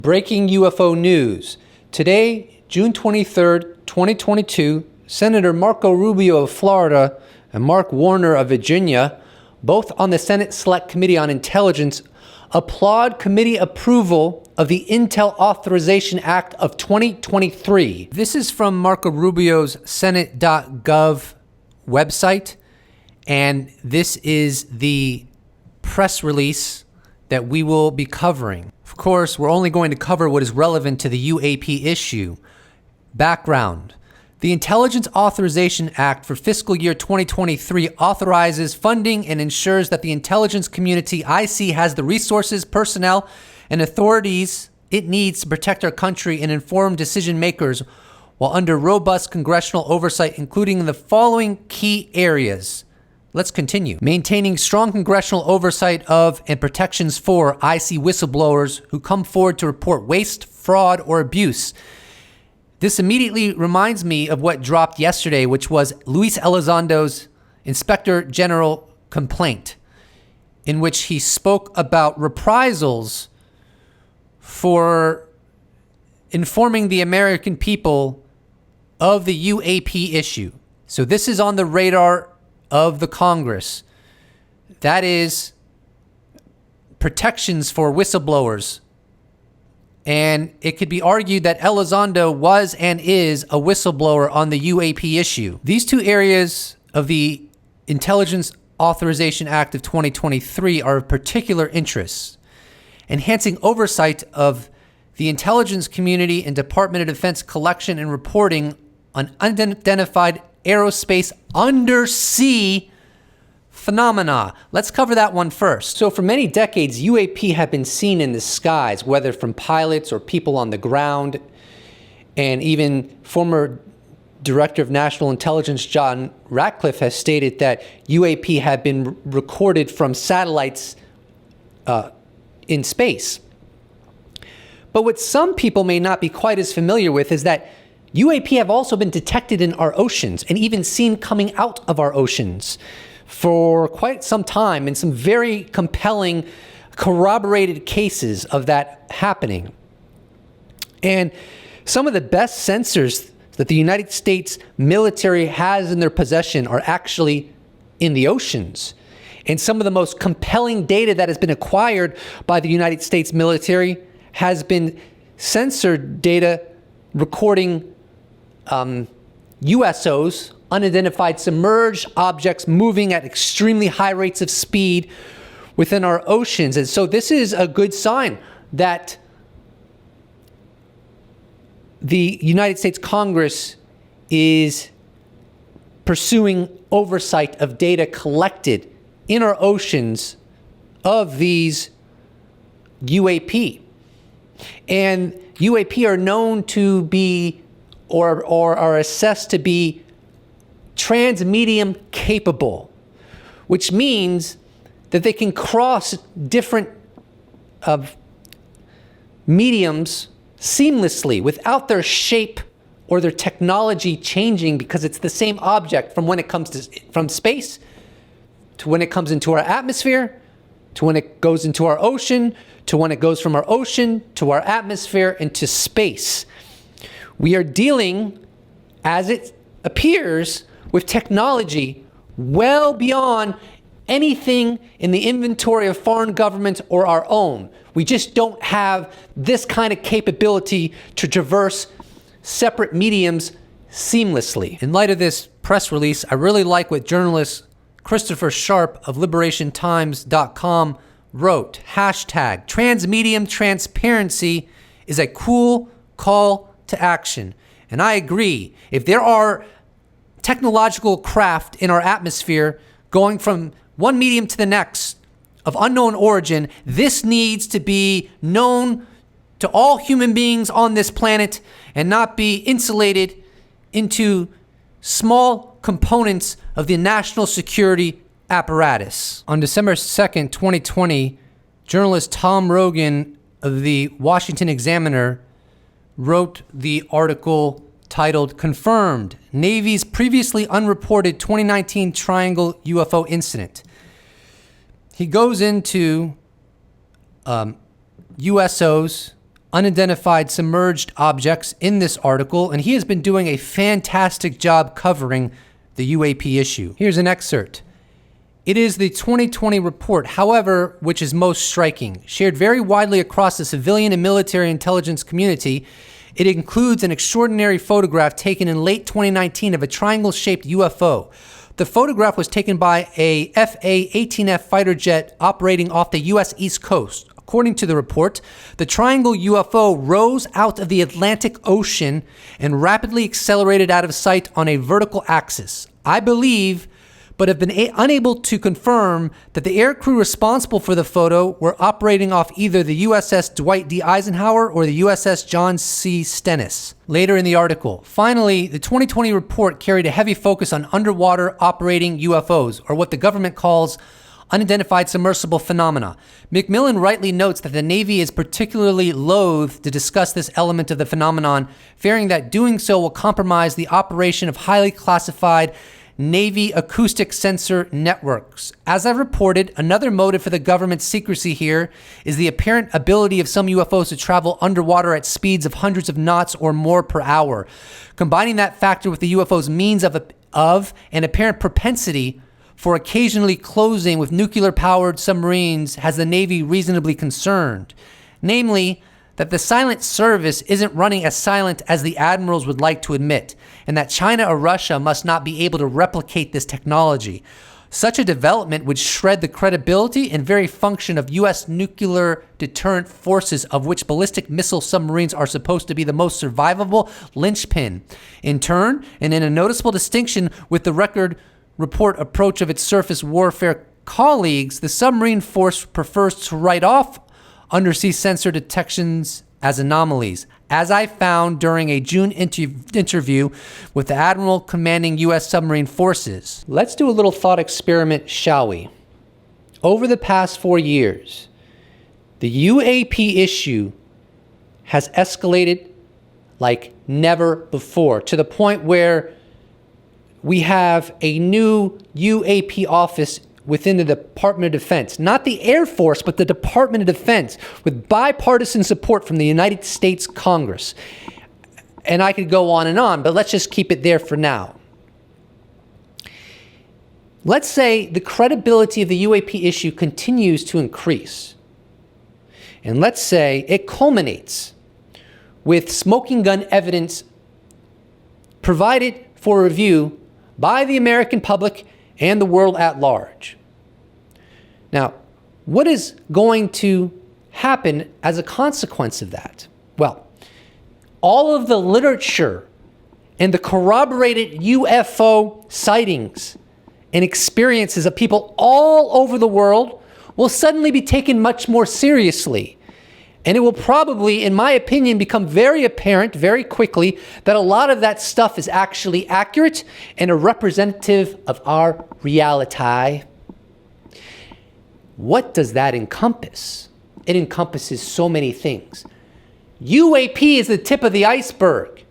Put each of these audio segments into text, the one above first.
Breaking UFO news. Today, June 23rd, 2022, Senator Marco Rubio of Florida and Mark Warner of Virginia, both on the Senate Select Committee on Intelligence, applaud committee approval of the Intel Authorization Act of 2023. This is from Marco Rubio's Senate.gov website, and this is the press release that we will be covering. Of course, we're only going to cover what is relevant to the UAP issue. Background. The Intelligence Authorization Act for fiscal year 2023 authorizes funding and ensures that the intelligence community IC has the resources, personnel, and authorities it needs to protect our country and inform decision makers while under robust congressional oversight, including the following key areas. Let's continue. Maintaining strong congressional oversight of and protections for IC whistleblowers who come forward to report waste, fraud, or abuse. This immediately reminds me of what dropped yesterday, which was Luis Elizondo's Inspector General complaint, in which he spoke about reprisals for informing the American people of the UAP issue. So this is on the radar of the Congress. That is protections for whistleblowers. And it could be argued that Elizondo was and is a whistleblower on the UAP issue. These two areas of the Intelligence Authorization Act of 2023 are of particular interest. Enhancing oversight of the intelligence community and Department of Defense collection and reporting on unidentified aerospace undersea phenomena. Let's cover that one first. So for many decades, UAP have been seen in the skies, whether from pilots or people on the ground, and even former Director of National Intelligence John Ratcliffe has stated that UAP have been recorded from satellites in space. But what some people may not be quite as familiar with is that UAP have also been detected in our oceans and even seen coming out of our oceans for quite some time, and some very compelling corroborated cases of that happening. And some of the best sensors that the United States military has in their possession are actually in the oceans. And some of the most compelling data that has been acquired by the United States military has been censored data recording USOs, unidentified submerged objects moving at extremely high rates of speed within our oceans. And so this is a good sign that the United States Congress is pursuing oversight of data collected in our oceans of these UAP. And UAP are known to be or are assessed to be transmedium capable, which means that they can cross different mediums seamlessly without their shape or their technology changing, because it's the same object from when it comes from space to when it comes into our atmosphere, to when it goes into our ocean, to when it goes from our ocean to our atmosphere into space. We are dealing, as it appears, with technology well beyond anything in the inventory of foreign governments or our own. We just don't have this kind of capability to traverse separate mediums seamlessly. In light of this press release, I really like what journalist Christopher Sharp of LiberationTimes.com wrote. Hashtag transmedium transparency is a cool call to action. And I agree. If there are technological craft in our atmosphere going from one medium to the next of unknown origin, this needs to be known to all human beings on this planet and not be insulated into small components of the national security apparatus. On December 2nd, 2020, journalist Tom Rogan of the Washington Examiner wrote the article titled "Confirmed: Navy's Previously Unreported 2019 Triangle UFO Incident." He goes into USOs unidentified submerged objects in this article, and he has been doing a fantastic job covering the UAP issue. Here's an excerpt. It is the 2020 report, however, which is most striking. Shared very widely across the civilian and military intelligence community, it includes an extraordinary photograph taken in late 2019 of a triangle-shaped UFO. The photograph was taken by a FA-18F fighter jet operating off the U.S. East Coast. According to the report, the triangle UFO rose out of the Atlantic Ocean and rapidly accelerated out of sight on a vertical axis. I believe, but have been unable to confirm, that the aircrew responsible for the photo were operating off either the USS Dwight D. Eisenhower or the USS John C. Stennis. Later in the article. Finally, the 2020 report carried a heavy focus on underwater operating UFOs, or what the government calls unidentified submersible phenomena. McMillan rightly notes that the Navy is particularly loath to discuss this element of the phenomenon, fearing that doing so will compromise the operation of highly classified Navy acoustic sensor networks. As I've reported, another motive for the government's secrecy here is the apparent ability of some UFOs to travel underwater at speeds of hundreds of knots or more per hour. Combining that factor with the UFO's means of an apparent propensity for occasionally closing with nuclear-powered submarines has the Navy reasonably concerned. Namely, that the silent service isn't running as silent as the admirals would like to admit, and that China or Russia must not be able to replicate this technology. Such a development would shred the credibility and very function of U.S. nuclear deterrent forces, of which ballistic missile submarines are supposed to be the most survivable linchpin. In turn, and in a noticeable distinction with the record report approach of its surface warfare colleagues, the submarine force prefers to write off undersea sensor detections as anomalies, as I found during a June interview with the admiral commanding U.S. submarine forces. Let's do a little thought experiment, shall we? Over the past 4 years, the UAP issue has escalated like never before, to the point where we have a new UAP office within the Department of Defense. Not the Air Force, but the Department of Defense, with bipartisan support from the United States Congress. And I could go on, but let's just keep it there for now. Let's say the credibility of the UAP issue continues to increase. And let's say it culminates with smoking gun evidence provided for review by the American public and the world at large. Now, what is going to happen as a consequence of that? Well, all of the literature and the corroborated UFO sightings and experiences of people all over the world will suddenly be taken much more seriously. And it will probably, in my opinion, become very apparent very quickly that a lot of that stuff is actually accurate and a representative of our reality. What does that encompass? It encompasses so many things. UAP is the tip of the iceberg.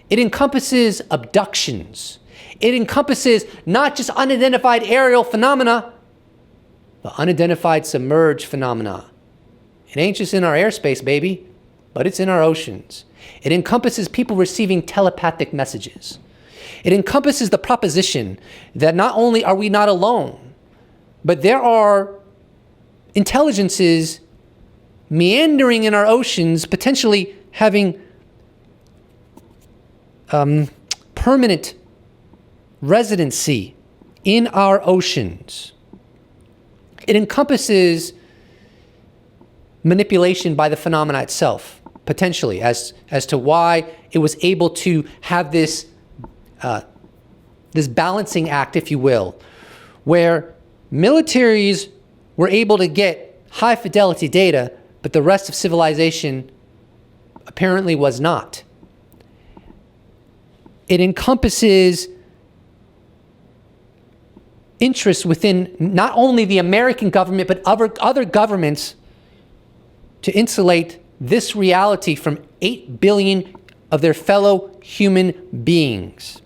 It encompasses abductions. It encompasses not just unidentified aerial phenomena, but unidentified submerged phenomena. It ain't just in our airspace, baby, but it's in our oceans. It encompasses people receiving telepathic messages. It encompasses the proposition that not only are we not alone, but there are intelligences meandering in our oceans, potentially having permanent residency in our oceans. It encompasses manipulation by the phenomena itself, potentially, as to why it was able to have this this balancing act, if you will, where militaries were able to get high fidelity data, but the rest of civilization apparently was not. It encompasses interests within not only the American government, but other governments to insulate this reality from 8 billion of their fellow human beings.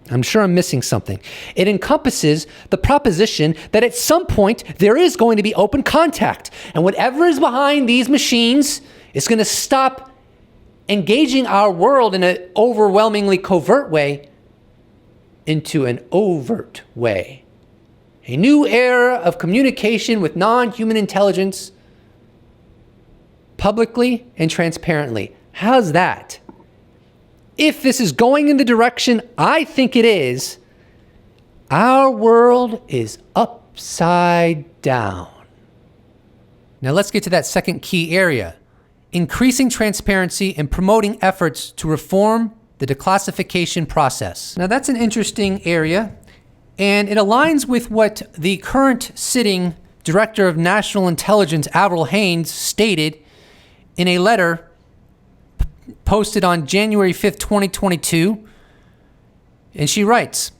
I'm sure I'm missing something. It encompasses the proposition that at some point there is going to be open contact. And whatever is behind these machines It's going to stop engaging our world in an overwhelmingly covert way into an overt way. A new era of communication with non-human intelligence publicly and transparently. How's that? If this is going in the direction I think it is, our world is upside down. Now let's get to that second key area. Increasing transparency and promoting efforts to reform the declassification process. Now that's an interesting area, and it aligns with what the current sitting Director of National Intelligence, Avril Haines, stated in a letter posted on January 5th, 2022. And she writes,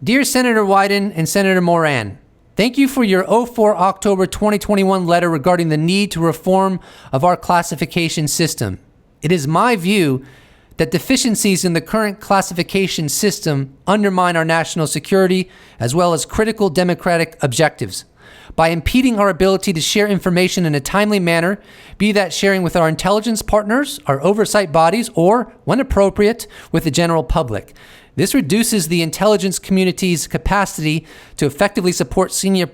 "Dear Senator Wyden and Senator Moran, thank you for your 04 October 2021 letter regarding the need to reform of our classification system. It is my view that deficiencies in the current classification system undermine our national security as well as critical democratic objectives by impeding our ability to share information in a timely manner, be that sharing with our intelligence partners, our oversight bodies, or, when appropriate, with the general public. This reduces the intelligence community's capacity to effectively support senior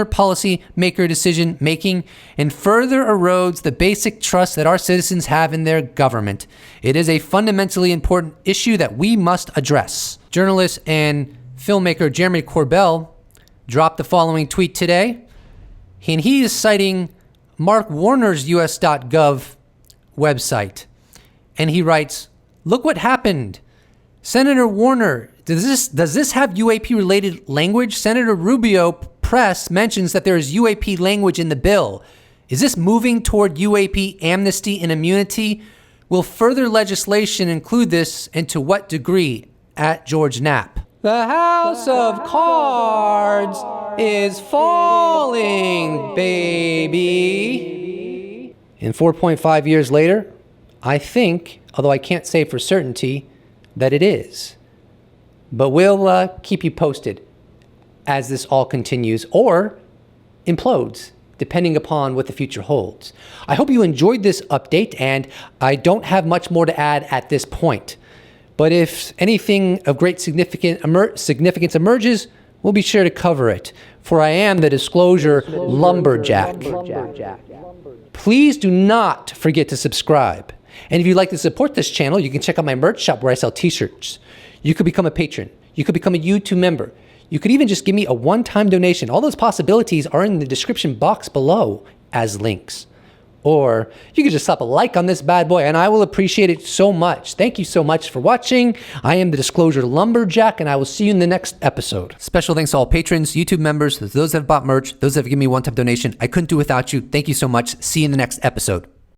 policy maker decision making and further erodes the basic trust that our citizens have in their government. It is a fundamentally important issue that we must address." Journalist and filmmaker Jeremy Corbell dropped the following tweet today, and he is citing Mark Warner's US.gov website. And he writes, "Look what happened. Senator Warner, does this have UAP-related language? Senator Rubio press mentions that there is UAP language in the bill. Is this moving toward UAP amnesty and immunity? Will further legislation include this, and to what degree? At George Knapp." The house of cards is falling, baby. And 4.5 years later, I think, although I can't say for certainty, that it is. But we'll keep you posted as this all continues or implodes, depending upon what the future holds. I hope you enjoyed this update, and I don't have much more to add at this point. But if anything of great significance emerges, we'll be sure to cover it. For I am the disclosure lumberjack. Please do not forget to subscribe. And if you'd like to support this channel, you can check out my merch shop where I sell t-shirts. You could become a patron. You could become a YouTube member. You could even just give me a one-time donation. All those possibilities are in the description box below as links. Or you could just slap a like on this bad boy, and I will appreciate it so much. Thank you so much for watching. I am the Disclosure Lumberjack, and I will see you in the next episode. Special thanks to all patrons, YouTube members, those that have bought merch, those that have given me a one-time donation. I couldn't do without you. Thank you so much. See you in the next episode.